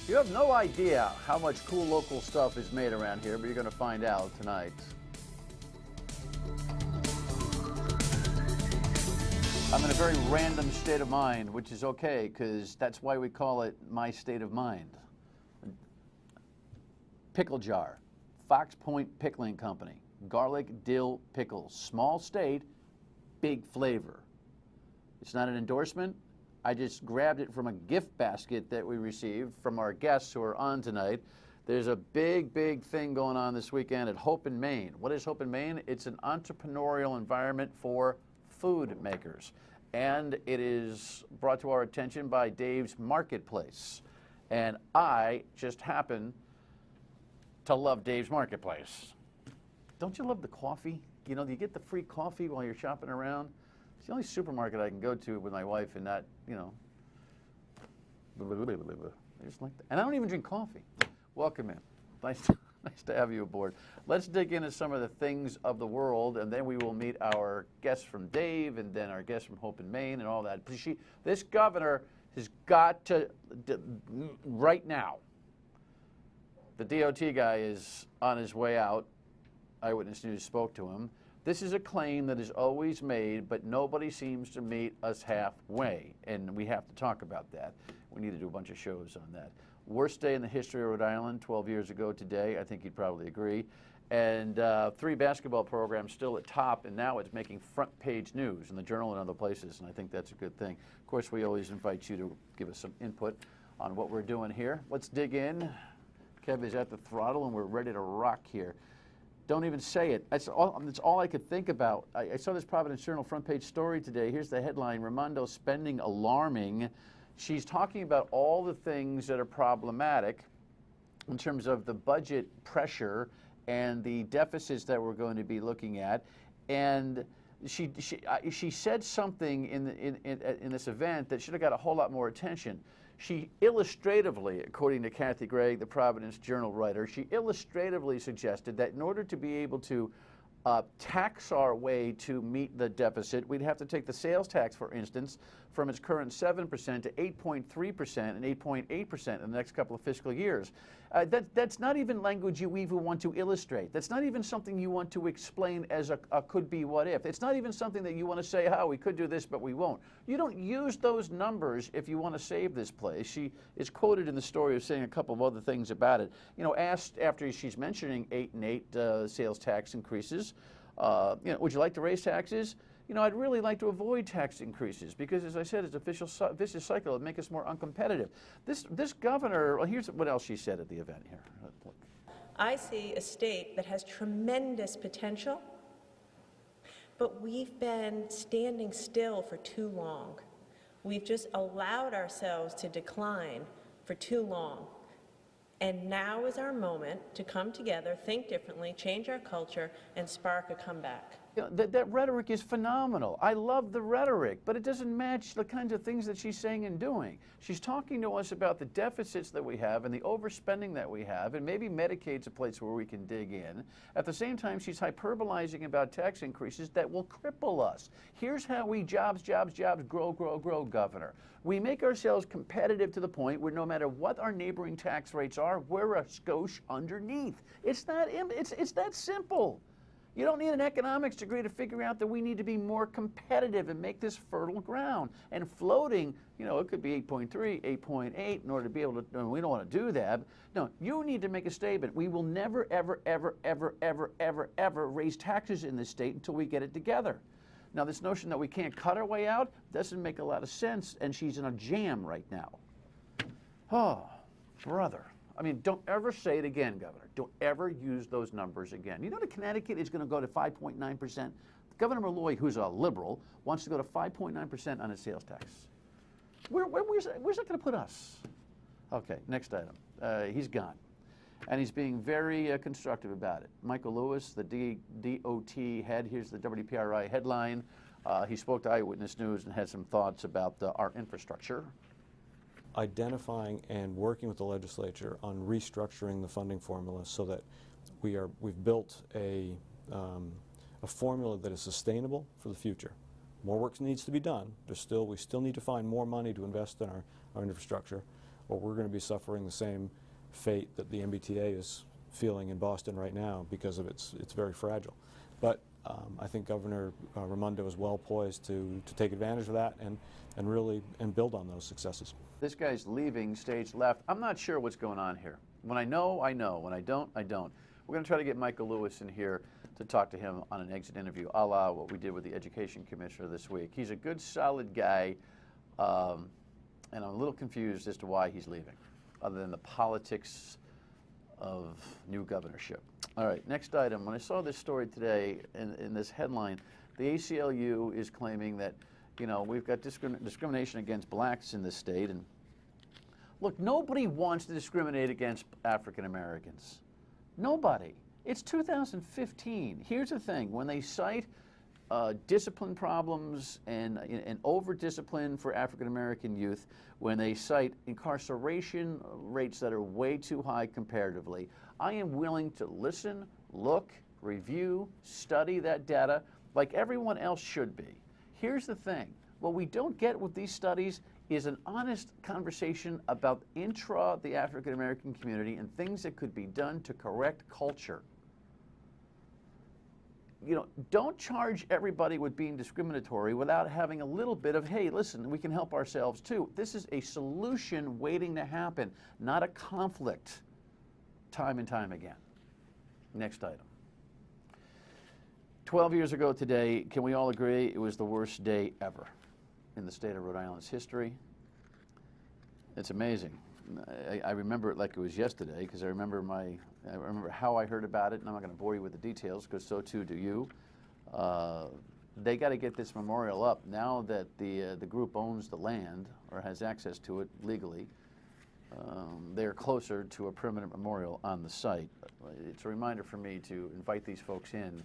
You have no idea how much cool local stuff is made around here, but you're going to find out tonight. I'm in a very random state of mind, which is okay, because that's why we call it my state of mind. Pickle jar, Fox Point Pickling Company, garlic dill pickles, small state, big flavor. It's not an endorsement. I just grabbed it from a gift basket that we received from our guests who are on tonight. There's a big thing going on this weekend at Hope in Maine. What is Hope in Maine? It's an entrepreneurial environment for food makers. And it is brought to our attention by Dave's Marketplace. And I just happen to love Dave's Marketplace. Don't you love the coffee? You know, you get the free coffee while you're shopping around. It's the only supermarket I can go to with my wife and not, you know, I just like that. And I don't even drink coffee. Welcome in. Nice to have you aboard. Let's dig into some of the things of the world, and then we will meet our guests from Dave and then our guests from Hope in Maine and all that. This governor has got to, right now, the DOT guy is on his way out. Eyewitness News spoke to him. This is a claim that is always made, but nobody seems to meet us halfway, and we have to talk about that. We need to do a bunch of shows on that. Worst day in the history of Rhode Island, 12 years ago today. I think you'd probably agree. And 3 basketball programs still at top, and now it's making front page news in the Journal and other places, and I think that's a good thing. Of course, we always invite you to give us some input on what we're doing here. Let's dig in. Kev is at the throttle, and we're ready to rock here. Don't even say it. That's all I could think about. I saw this Providence Journal front page story today. Here's the headline: Raimondo spending alarming. She's talking about all the things that are problematic in terms of the budget pressure and the deficits that we're going to be looking at. And she said something in this event that should have got a whole lot more attention. She illustratively, according to Kathy Gregg, the Providence Journal writer, she illustratively suggested that in order to be able to tax our way to meet the deficit, we'd have to take the sales tax, for instance, from its current 7% to 8.3% and 8.8% in the next couple of fiscal years. That's not even language you even want to illustrate. That's not even something you want to explain as a could-be what-if. It's not even something that you want to say, oh, we could do this, but we won't. You don't use those numbers if you want to save this place. She is quoted in the story of saying a couple of other things about it. You know, asked after she's mentioning 8 and 8 sales tax increases, you know, would you like to raise taxes? You know, I'd really like to avoid tax increases because, as I said, it's a vicious cycle. It'd make us more uncompetitive. This governor, well, here's what else she said at the event here. Look. I see a state that has tremendous potential, but we've been standing still for too long. We've just allowed ourselves to decline for too long. And now is our moment to come together, think differently, change our culture, and spark a comeback. You know, that rhetoric is phenomenal. I love the rhetoric, but it doesn't match the kinds of things that she's saying and doing. She's talking to us about the deficits that we have and the overspending that we have, and maybe Medicaid's a place where we can dig in. At the same time, she's hyperbolizing about tax increases that will cripple us. Here's how we jobs, grow, governor. We make ourselves competitive to the point where no matter what our neighboring tax rates are, we're a skosh underneath. It's that simple. You don't need an economics degree to figure out that we need to be more competitive and make this fertile ground. And floating, you know, it could be 8.3, 8.8 in order to be able to, we don't want to do that. No, you need to make a statement. We will never, ever raise taxes in this state until we get it together. Now, this notion that we can't cut our way out doesn't make a lot of sense, and she's in a jam right now. Oh, brother. I mean, don't ever say it again, Governor. Don't ever use those numbers again. You know that Connecticut is going to go to 5.9%? Governor Malloy, who's a liberal, wants to go to 5.9% on his sales tax. Where's that going to put us? Okay, next item. He's gone. And he's being very constructive about it. Michael Lewis, the DOT head, here's the WPRI headline. He spoke to Eyewitness News and had some thoughts about our infrastructure. Identifying and working with the legislature on restructuring the funding formula so that we've built a formula that is sustainable for the future. More work needs to be done. We still need to find more money to invest in our infrastructure. or we're going to be suffering the same fate that the MBTA is feeling in Boston right now because of it's very fragile. But I think Governor Raimondo is well poised to take advantage of that and really build on those successes. This guy's leaving stage left. I'm not sure what's going on here. When I know, I know. When I don't, I don't. We're going to try to get Michael Lewis in here to talk to him on an exit interview, a la what we did with the Education Commissioner this week. He's a good, solid guy, and I'm a little confused as to why he's leaving, other than the politics of new governorship. All right, next item. When I saw this story today in this headline, the ACLU is claiming that, you know, we've got discrimination against blacks in this state. And look, nobody wants to discriminate against African Americans. Nobody. It's 2015. Here's the thing. When they cite discipline problems and over-discipline for African American youth, when they cite incarceration rates that are way too high comparatively, I am willing to listen, look, review, study that data like everyone else should be. Here's the thing. What we don't get with these studies is an honest conversation about the African American community and things that could be done to correct culture. You know, don't charge everybody with being discriminatory without having a little bit of, hey, listen, we can help ourselves too. This is a solution waiting to happen, not a conflict, time and time again. Next item. 12 years ago today, can we all agree it was the worst day ever in the state of Rhode Island's history? It's amazing. I remember it like it was yesterday because I remember how I heard about it, and I'm not going to bore you with the details because so too do you. They got to get this memorial up now that the group owns the land or has access to it legally. They're closer to a permanent memorial on the site. It's a reminder for me to invite these folks in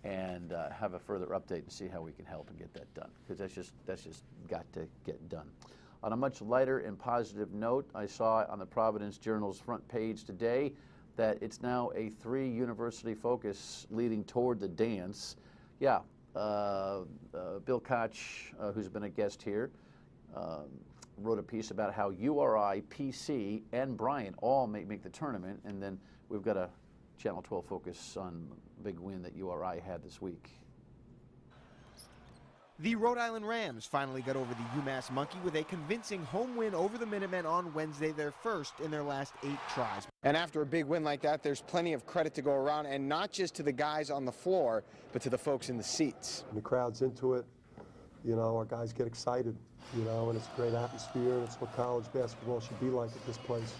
and have a further update and see how we can help and get that done, because that's just got to get done. On a much lighter and positive note, I saw on the Providence Journal's front page today that it's now a 3-university focus leading toward the dance. Yeah, Bill Koch, who's been a guest here, wrote a piece about how URI, PC, and Bryant all make the tournament, and then we've got a Channel 12 focus on the big win that URI had this week. The Rhode Island Rams finally got over the UMass Monkey with a convincing home win over the Minutemen on Wednesday, their first in their last 8 tries. And after a big win like that, there's plenty of credit to go around, and not just to the guys on the floor, but to the folks in the seats. The crowd's into it. You know, our guys get excited, you know, and it's a great atmosphere, and it's what college basketball should be like at this place.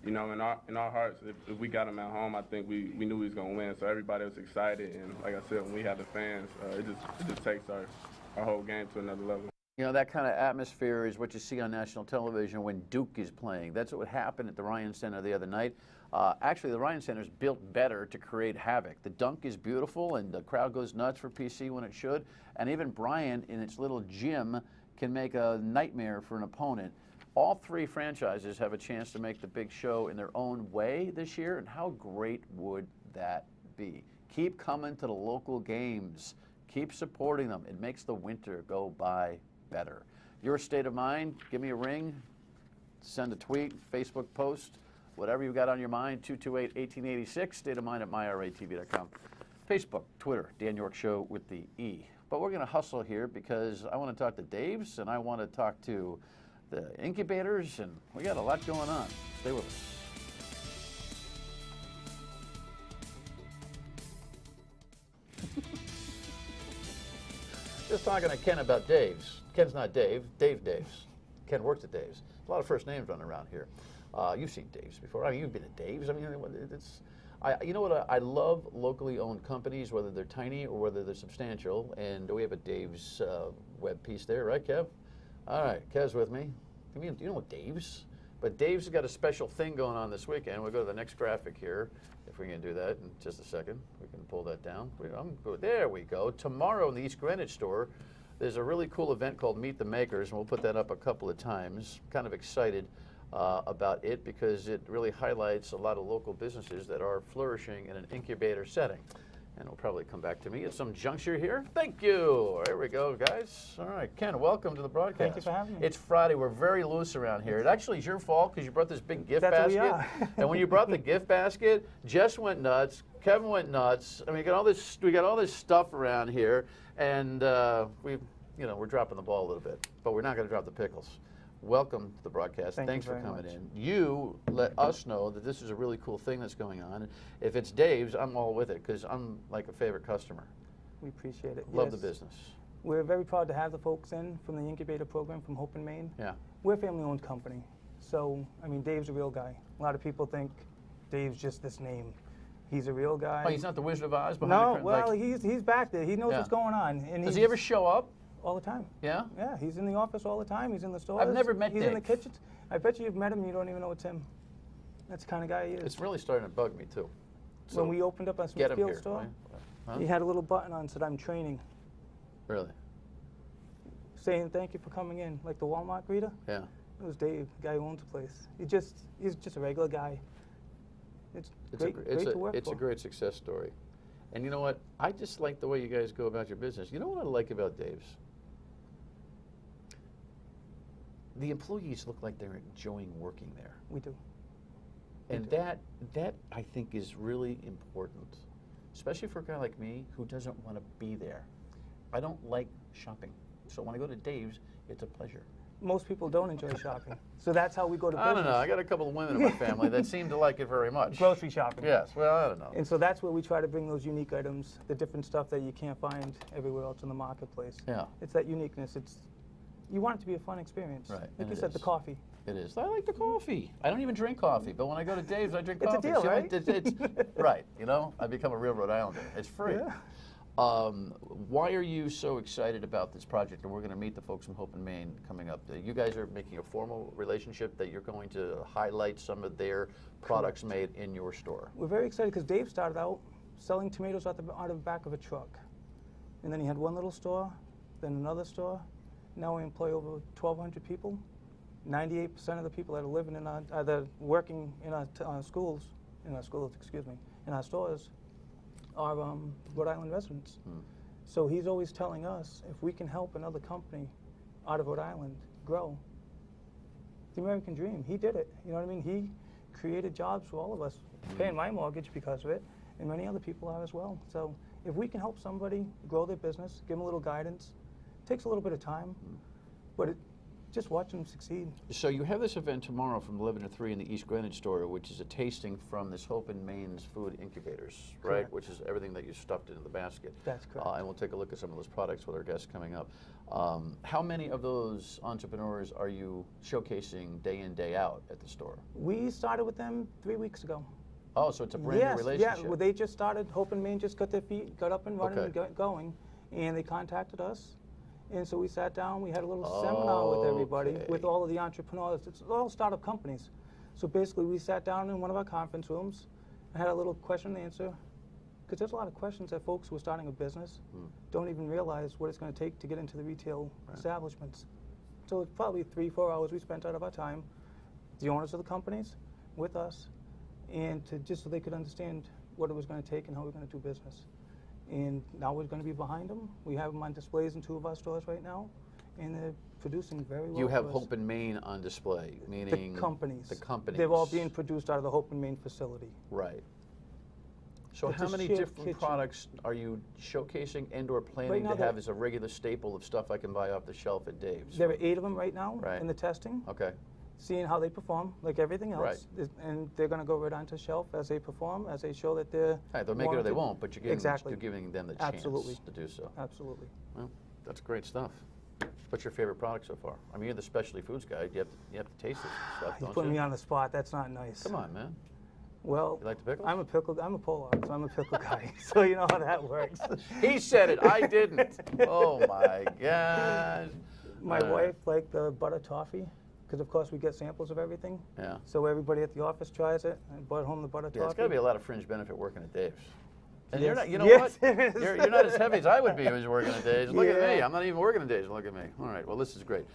You know, in our hearts, if we got him at home, I think we knew he was going to win. So everybody was excited. And like I said, when we have the fans, it just takes our whole game to another level. You know, that kind of atmosphere is what you see on national television when Duke is playing. That's what happened at the Ryan Center the other night. Actually, the Ryan Center is built better to create havoc. The dunk is beautiful, and the crowd goes nuts for PC when it should. And even Bryant, in its little gym, can make a nightmare for an opponent. All 3 franchises have a chance to make the big show in their own way this year, and how great would that be? Keep coming to the local games. Keep supporting them. It makes the winter go by better. Your state of mind, give me a ring, send a tweet, Facebook post, whatever you've got on your mind, 228-1886, state of mind at myratv.com. Facebook, Twitter, Dan York Show with the E. But we're going to hustle here because I want to talk to Dave's and I want to talk to the incubators, and we got a lot going on. Stay with us. Just talking to Ken about Dave's. Ken's not Dave, Dave's. Ken works at Dave's. There's a lot of first names running around here. You've seen Dave's before. I mean, you've been at Dave's. I mean, you know what? I love locally owned companies, whether they're tiny or whether they're substantial. And we have a Dave's web piece there, right, Kev? All right, Kev's with me. I mean, you know what Dave's? But Dave's has got a special thing going on this weekend. We'll go to the next graphic here, if we can do that in just a second. We can pull that down. There we go. Tomorrow in the East Greenwich store, there's a really cool event called Meet the Makers, and we'll put that up a couple of times. Kind of excited about it because it really highlights a lot of local businesses that are flourishing in an incubator setting. and it'll probably come back to me at some juncture here. Thank you. There we go, guys. All right, Ken, welcome to the broadcast. Thank you for having me. It's Friday. We're very loose around here. It actually is your fault because you brought this big gift That's what we basket. are. And when you brought the gift basket, Jess went nuts. Kevin went nuts. I mean, we got all this stuff around here, and we're dropping the ball a little bit, but we're not going to drop the pickles. Welcome to the broadcast. Thank you Thanks for very coming much. in. You let us know that this is a really cool thing that's going on. If it's Dave's, I'm all with it because I'm like a favorite customer. We appreciate it. Love the Yes. business. We're very proud to have the folks in from the incubator program from Hope in Maine. Yeah. We're a family-owned company. So, I mean, Dave's a real guy. A lot of people think Dave's just this name. He's a real guy. Oh, he's not the Wizard of Oz behind No, the curtain? well, like, he's back there. He knows Yeah. what's going on. And does he's he ever show up? all the time. Yeah? Yeah, he's in the office all the time. He's in the stores. never met He's in the Dave. kitchens. I bet you you've met him and you don't even know it's him. That's the kind of guy he is. It's really starting to bug me, too. So when we opened up our get him Smithfield here. store, right? Huh? he had a little button on that said, "I'm training," Really? saying thank you for coming in, like the Walmart greeter. Yeah. It was Dave, the guy who owns the place. He's just a regular guy. It's great to work It's for. a great success story. And you know what? I just like the way you guys go about your business. You know what I like about Dave's? The employees look like they're enjoying working there. We do. And that I think is really important, especially for a guy like me who doesn't want to be there. I don't like shopping. So when I go to Dave's, it's a pleasure. Most people don't enjoy shopping, so that's how we go to business. I don't know. I got a couple of women in my family that seem to like it very much. Grocery shopping. Yes. Well, I don't know. And so that's where we try to bring those unique items, the different stuff that you can't find everywhere else in the marketplace. Yeah. It's that uniqueness. You want it to be a fun experience. Right, Like and you it said, the is. coffee. It is. I like the coffee. I don't even drink coffee, but when I go to Dave's, I drink It's a coffee. deal, See, right? It's right. You know, I become a real Rhode Islander. It's free. Yeah. Why are you so excited about this project? And we're going to meet the folks from Hope in Maine coming up. You guys are making a formal relationship that you're going to highlight some of their products made in your store. We're very excited because Dave started out selling tomatoes out of the back of a truck. And then he had one little store, then another store. Now we employ over 1,200 people. 98% of the people that are living in our, that are working in our stores, are Rhode Island residents. So he's always telling us if we can help another company out of Rhode Island grow, the American dream. He did it. You know what I mean? He created jobs for all of us. Paying my mortgage because of it, and many other people are as well. So if we can help somebody grow their business, give them a little guidance, it takes a little bit of time, but just watch them succeed. So you have this event tomorrow from 11 to 3 in the East Greenwich store, which is a tasting from this Hope in Maine's food incubators, right? Correct. Which is everything that you stuffed into the basket. That's correct. And we'll take a look at some of those products with our guests coming up. How many of those entrepreneurs are you showcasing day in, day out at the store? We started with them 3 weeks ago. Oh, so it's a brand new relationship. Yeah, well, they just started. Hope in Maine just got their feet, got up and running Okay. and got going, and they contacted us. And so we sat down, we had a little seminar with everybody, Okay. with all of the entrepreneurs. It's all startup companies. So basically we sat down in one of our conference rooms and had a little question and answer, because there's a lot of questions that folks who are starting a business don't even realize what it's going to take to get into the retail establishments. So it's probably 3-4 hours we spent out of our time, the owners of the companies, with us, and just so they could understand what it was going to take and how we're going to do business. And now we're going to be behind them. We have them on displays in 2 of our stores right now, and they're producing very well. You have for us. Hope in Maine on display, meaning The companies. The companies. They're all being produced out of the Hope and Maine facility. Right. So It's how a many shared different kitchen. products are you showcasing and or planning now to have there- as a regular staple of stuff I can buy off the shelf at Dave's? There are 8 of them right now Right. in the testing, Okay. seeing how they perform, like everything else. Right. And they're going to go right onto shelf as they perform, as they show that they're Right, they'll make it or they warranted. won't, but you're Exactly. giving them the chance Absolutely. to do so. Absolutely. Well, that's great stuff. What's your favorite product so far? I mean, you're the specialty foods guy. You have to taste this stuff, You don't put you? me on the spot. That's not nice. Come on, man. Well, You like the pickles? I'm a polar, so I'm a pickle guy. So you know how that works. He said it. I didn't. Oh my gosh. My wife liked the butter toffee, because of course we get samples of everything. Yeah. So everybody at the office tries it. I brought home the butter Yeah, toffee. it's got to be a lot of fringe benefit working at Dave's. And you're Yes. not, you know Yes, what? it is. You're not as heavy as I would be if I was working at Dave's. Look at me. Yeah. I'm not even working at Dave's. Look at me. All right. Well, this is great.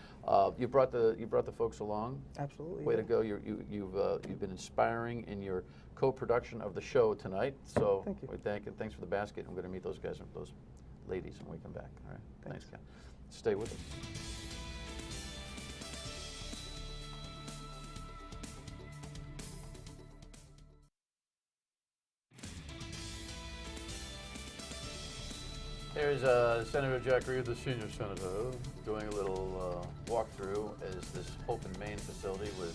You brought the folks along. Absolutely. Way yeah. to go. You've been inspiring in your co-production of the show tonight. So Thank you. we thank and thanks for the basket. I'm going to meet those guys, those ladies, when we come back. All right. Thanks, Ken. Stay with us. There's Senator Jack Reed, the senior senator, doing a little walkthrough as this Hope in Maine facility was,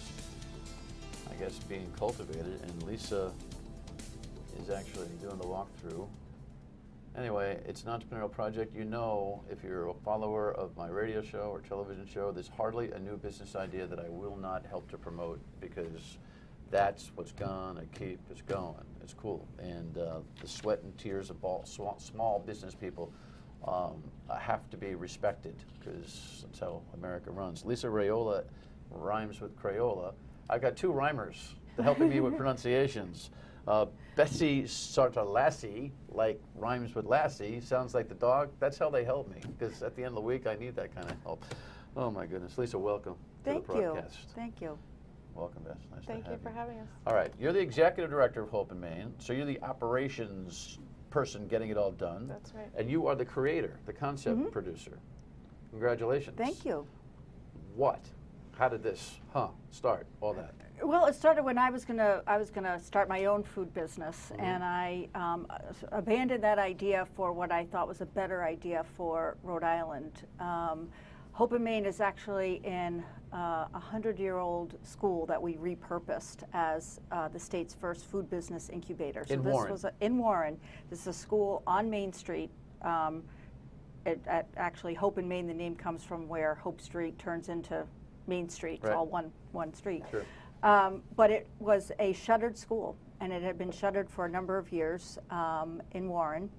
I guess, being cultivated, and Lisa is actually doing the walkthrough. Anyway, it's an entrepreneurial project. You know, if you're a follower of my radio show or television show, there's hardly a new business idea that I will not help to promote, because that's what's gonna keep us going. It's cool. And the sweat and tears of small business people have to be respected, because that's how America runs. Lisa Raiola rhymes with Crayola. I got two rhymers helping me with pronunciations. Betsy Sartalassi, like rhymes with Lassie, sounds like the dog. That's how they help me, because at the end of the week, I need that kind of help. Oh my goodness. Lisa, welcome to the broadcast. Thank you. Welcome, Beth. Nice Thank to you have for having us. All right, you're the executive director of Hope in Maine, so you're the operations person getting it all done. That's right. And you are the creator, the concept producer. Congratulations. Thank you. What? How did this, start, all that? Well, it started when I was gonna start my own food business, and I abandoned that idea for what I thought was a better idea for Rhode Island. Hope in Maine is actually in a 100-year-old school that we repurposed as the state's first food business incubator. So In this Warren. was in Warren. This is a school on Main Street. Actually, Hope in Maine, the name comes from where Hope Street turns into Main Street. Right. It's all one street. Sure. But it was a shuttered school, and it had been shuttered for a number of years in Warren.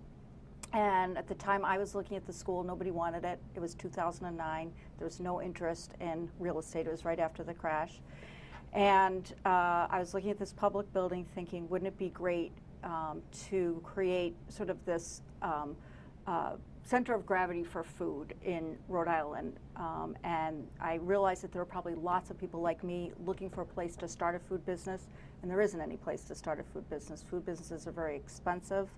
And at the time I was looking at the school, nobody wanted it. It was 2009. There was no interest in real estate. It was right after the crash. And I was looking at this public building thinking, wouldn't it be great to create sort of this center of gravity for food in Rhode Island. And I realized that there were probably lots of people like me looking for a place to start a food business, and there isn't any place to start a food business. Food businesses are very expensive.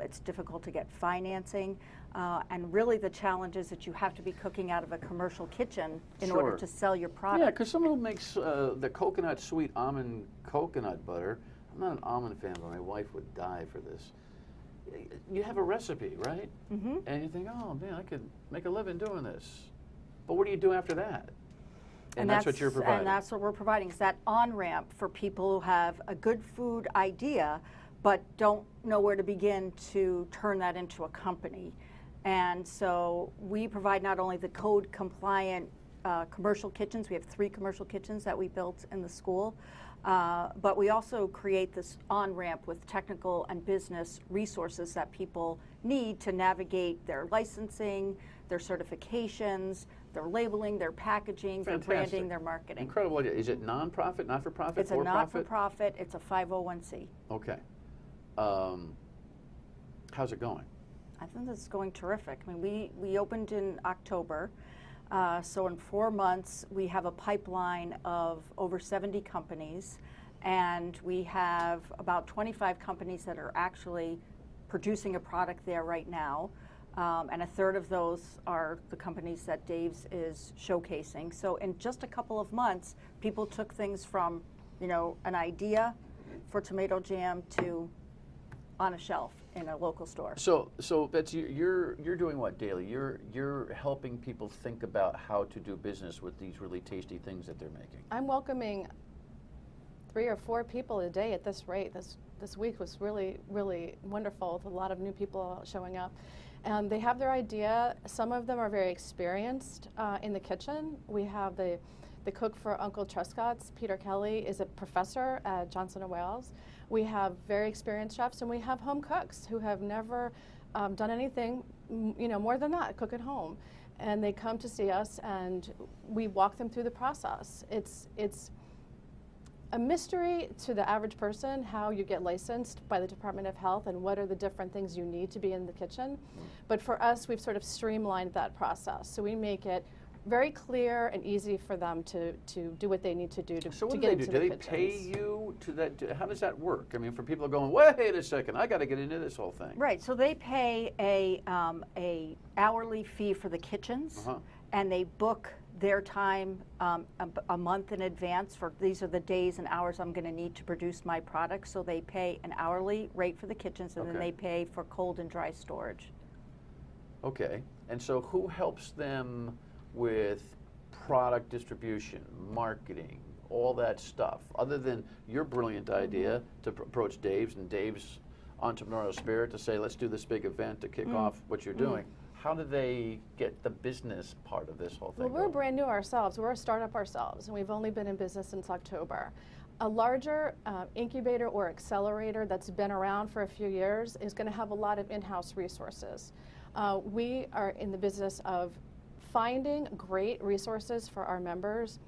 It's difficult to get financing. And really the challenge is that you have to be cooking out of a commercial kitchen in order Sure. to sell your product. Yeah, because someone who makes the coconut sweet almond coconut butter, I'm not an almond fan, but my wife would die for this. You have a recipe, right? Mm-hmm. And you think, oh man, I could make a living doing this. But what do you do after that? And that's what you're providing. And that's what we're providing, is that on-ramp for people who have a good food idea but don't know where to begin to turn that into a company. And so we provide not only the code compliant commercial kitchens, we have 3 commercial kitchens that we built in the school, but we also create this on-ramp with technical and business resources that people need to navigate their licensing, their certifications, their labeling, their packaging, their Fantastic. branding, their marketing. Incredible idea. Is it non-profit, not-for-profit, It's a for-profit? not-for-profit, it's a 501c. Okay. How's it going? I think it's going terrific. I mean, we opened in October, so in 4 months we have a pipeline of over 70 companies, and we have about 25 companies that are actually producing a product there right now, and a third of those are the companies that Dave's is showcasing. So in just a couple of months, people took things from, you know, an idea for tomato jam to on a shelf in a local store. So Betsy, you're doing what daily? You're helping people think about how to do business with these really tasty things that they're making. I'm welcoming 3 or 4 people a day at this rate. This week was really, really wonderful with a lot of new people showing up. And they have their idea. Some of them are very experienced in the kitchen. We have the cook for Uncle Truscott's, Peter Kelly, is a professor at Johnson & Wales. We have very experienced chefs, and we have home cooks who have never done anything, more than that, cook at home. And they come to see us, and we walk them through the process. It's a mystery to the average person how you get licensed by the Department of Health and what are the different things you need to be in the kitchen. But for us, we've sort of streamlined that process. So we make it very clear and easy for them to do what they need to do to, So what to do get they do? into Do the they kitchens. pay you to that? How does that work? I mean, for people going, wait a second, I got to get into this whole thing. Right, so they pay a hourly fee for the kitchens, Uh-huh. and they book their time a month in advance for these are the days and hours I'm going to need to produce my product. So they pay an hourly rate for the kitchens, and then Okay. they pay for cold and dry storage. Okay. And so who helps them with product distribution, marketing, all that stuff, other than your brilliant idea to approach Dave's and Dave's entrepreneurial spirit to say, let's do this big event to kick off what you're doing? How do they get the business part of this whole thing Well, we're going? brand new ourselves. We're a startup ourselves, and we've only been in business since October. A larger incubator or accelerator that's been around for a few years is going to have a lot of in-house resources. We are in the business of finding great resources for our members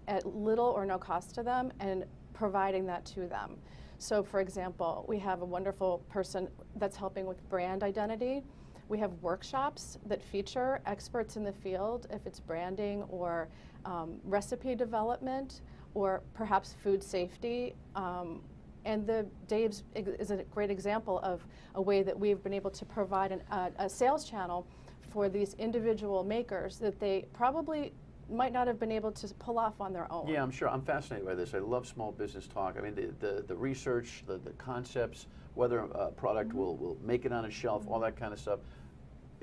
at little or no cost to them and providing that to them. So, for example, we have a wonderful person that's helping with brand identity. We have workshops that feature experts in the field, if it's branding or recipe development or perhaps food safety. And the Dave's is a great example of a way that we've been able to provide a sales channel for these individual makers that they probably might not have been able to pull off on their own. Yeah, I'm sure. I'm fascinated by this. I love small business talk. I mean, the research, the concepts, whether a product will make it on a shelf, all that kind of stuff.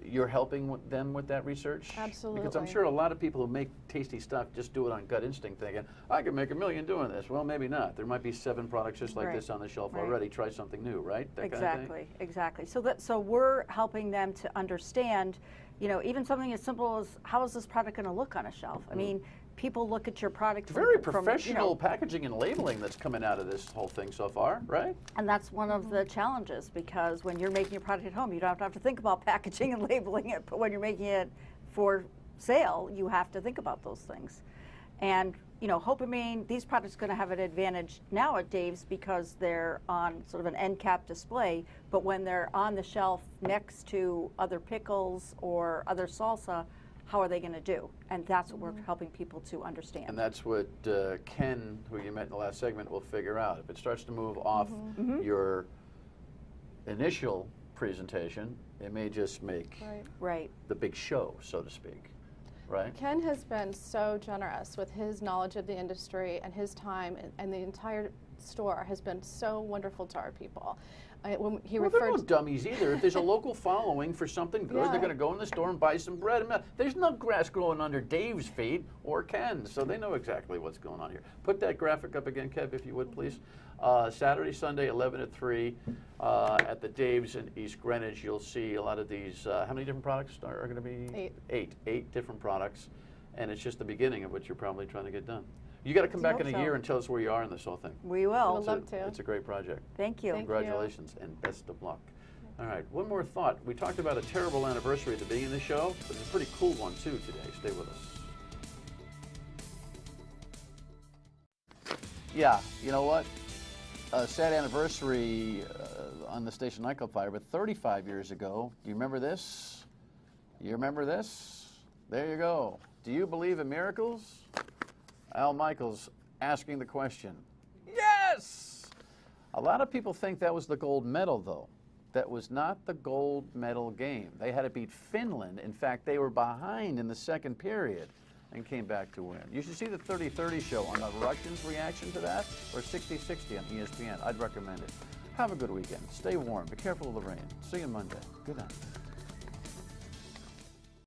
You're helping them with that research? Absolutely. Because I'm sure a lot of people who make tasty stuff just do it on gut instinct, thinking, I could make $1 million doing this. Well, maybe not. There might be 7 products just like Right. this on the shelf Right. already. Try something new, right? That kind of thing? Exactly, exactly. So we're helping them to understand, even something as simple as how is this product going to look on a shelf? I mean, people look at your product It's very from, professional packaging and labeling that's coming out of this whole thing so far, right? and that's one of the challenges, because when you're making a product at home, you don't have to think about packaging and labeling it, but when you're making it for sale, you have to think about those things. And Hopamine, these products are going to have an advantage now at Dave's because they're on sort of an end cap display, but when they're on the shelf next to other pickles or other salsa, how are they going to do? And that's what we're helping people to understand. And that's what Ken, who you met in the last segment, will figure out. If it starts to move off your initial presentation, it may just make Right. the big show, so to speak, right? Ken has been so generous with his knowledge of the industry and his time, and the entire store has been so wonderful to our people. When he Well, they're referred no dummies either. If there's a local following for something good, Yeah. they're going to go in the store and buy some bread and milk. There's no grass growing under Dave's feet or Ken's, so they know exactly what's going on here. Put that graphic up again, Kev, if you would, please. Saturday, Sunday, 11 to 3 at the Dave's in East Greenwich. You'll see a lot of these. How many different products are going to be? 8. Eight different products, and it's just the beginning of what you're probably trying to get done. You got to come back in a hope so. year and tell us where you are in this whole thing. We will. Would love to. It's a great project. Thank you. Thank you. Congratulations and best of luck. All right, one more thought. We talked about a terrible anniversary at the beginning of the show, but it's a pretty cool one too today. Stay with us. Yeah, you know what? A sad anniversary on the Station nightclub fire, but 35 years ago, do you remember this? You remember this? There you go. Do you believe in miracles? Al Michaels asking the question. Yes! A lot of people think that was the gold medal, though. That was not the gold medal game. They had to beat Finland. In fact, they were behind in the second period and came back to win. You should see the 30-30 show on the Russians' reaction to that, or 60-60 on ESPN. I'd recommend it. Have a good weekend. Stay warm. Be careful of the rain. See you Monday. Good night.